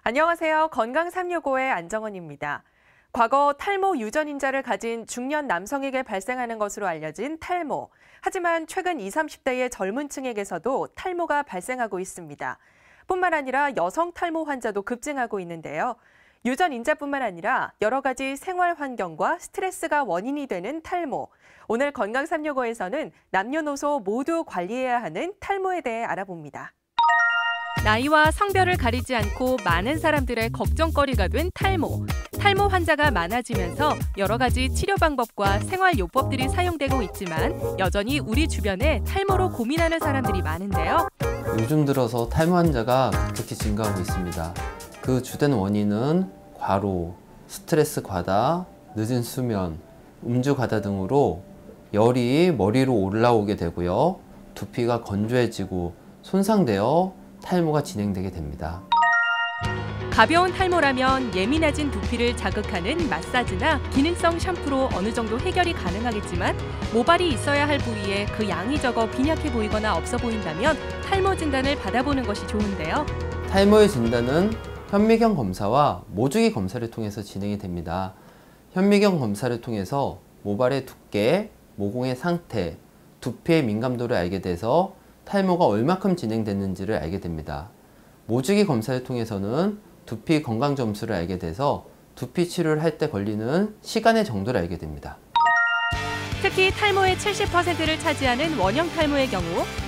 안녕하세요. 건강 365의 안정원입니다. 과거 탈모 유전인자를 가진 중년 남성에게 발생하는 것으로 알려진 탈모. 하지만 최근 20, 30대의 젊은 층에게서도 탈모가 발생하고 있습니다. 뿐만 아니라 여성 탈모 환자도 급증하고 있는데요. 유전인자뿐만 아니라 여러 가지 생활 환경과 스트레스가 원인이 되는 탈모. 오늘 건강 365에서는 남녀노소 모두 관리해야 하는 탈모에 대해 알아봅니다. 나이와 성별을 가리지 않고 많은 사람들의 걱정거리가 된 탈모. 탈모 환자가 많아지면서 여러 가지 치료 방법과 생활요법들이 사용되고 있지만 여전히 우리 주변에 탈모로 고민하는 사람들이 많은데요. 요즘 들어서 탈모 환자가 급격히 증가하고 있습니다. 그 주된 원인은 과로, 스트레스 과다, 늦은 수면, 음주 과다 등으로 열이 머리로 올라오게 되고요. 두피가 건조해지고 손상되어 탈모가 진행되게 됩니다. 가벼운 탈모라면 예민해진 두피를 자극하는 마사지나 기능성 샴푸로 어느 정도 해결이 가능하겠지만 모발이 있어야 할 부위에 그 양이 적어 빈약해 보이거나 없어 보인다면 탈모 진단을 받아보는 것이 좋은데요. 탈모의 진단은 현미경 검사와 모주기 검사를 통해서 진행이 됩니다. 현미경 검사를 통해서 모발의 두께, 모공의 상태, 두피의 민감도를 알게 돼서 탈모가 얼마큼 진행됐는지를 알게 됩니다. 모주기 검사를 통해서는 두피 건강 점수를 알게 돼서 두피 치료를 할 때 걸리는 시간의 정도를 알게 됩니다. 특히 탈모의 70%를 차지하는 원형 탈모의 경우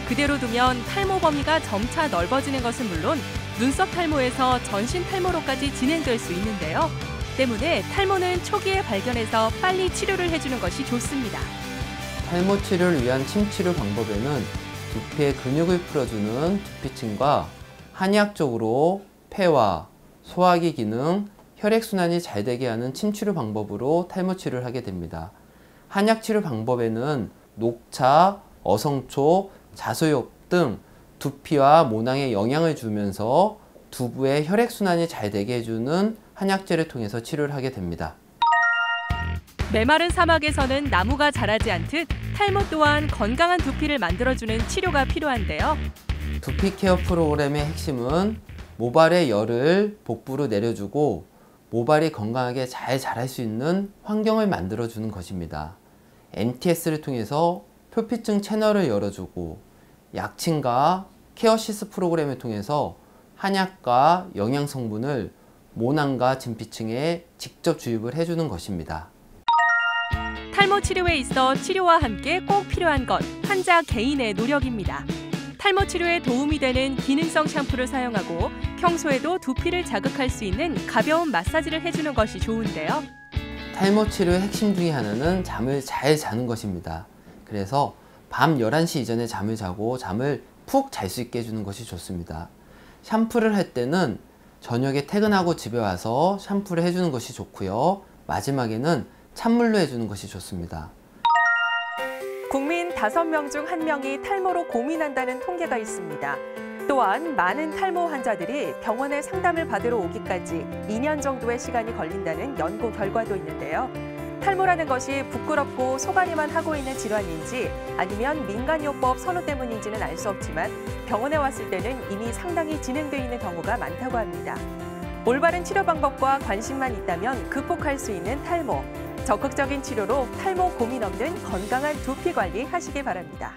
그대로 두면 탈모 범위가 점차 넓어지는 것은 물론 눈썹 탈모에서 전신 탈모로까지 진행될 수 있는데요. 때문에 탈모는 초기에 발견해서 빨리 치료를 해주는 것이 좋습니다. 탈모 치료를 위한 침 치료 방법에는 두피의 근육을 풀어주는 두피침과 한의학적으로 폐와 소화기 기능, 혈액순환이 잘 되게 하는 침 치료 방법으로 탈모 치료를 하게 됩니다. 한약 치료 방법에는 녹차, 어성초, 자소엽 등 두피와 모낭에 영향을 주면서 두부의 혈액순환이 잘 되게 해주는 한약재를 통해서 치료를 하게 됩니다. 메마른 사막에서는 나무가 자라지 않듯 탈모 또한 건강한 두피를 만들어주는 치료가 필요한데요. 두피 케어 프로그램의 핵심은 모발의 열을 복부로 내려주고 모발이 건강하게 잘 자랄 수 있는 환경을 만들어주는 것입니다. MTS를 통해서 표피층 채널을 열어주고 약침과 케어시스 프로그램을 통해서 한약과 영양성분을 모낭과 진피층에 직접 주입을 해주는 것입니다. 탈모 치료에 있어 치료와 함께 꼭 필요한 것, 환자 개인의 노력입니다. 탈모 치료에 도움이 되는 기능성 샴푸를 사용하고 평소에도 두피를 자극할 수 있는 가벼운 마사지를 해주는 것이 좋은데요. 탈모 치료의 핵심 중에 하나는 잠을 잘 자는 것입니다. 그래서 밤 11시 이전에 잠을 자고 잠을 푹 잘 수 있게 해주는 것이 좋습니다. 샴푸를 할 때는 저녁에 퇴근하고 집에 와서 샴푸를 해주는 것이 좋고요. 마지막에는 찬물로 해주는 것이 좋습니다. 국민 5명 중 1명이 탈모로 고민한다는 통계가 있습니다. 또한 많은 탈모 환자들이 병원에 상담을 받으러 오기까지 2년 정도의 시간이 걸린다는 연구 결과도 있는데요. 탈모라는 것이 부끄럽고 속앓이만 하고 있는 질환인지 아니면 민간요법 선호 때문인지는 알 수 없지만 병원에 왔을 때는 이미 상당히 진행돼 있는 경우가 많다고 합니다. 올바른 치료 방법과 관심만 있다면 극복할 수 있는 탈모. 적극적인 치료로 탈모 고민 없는 건강한 두피 관리 하시기 바랍니다.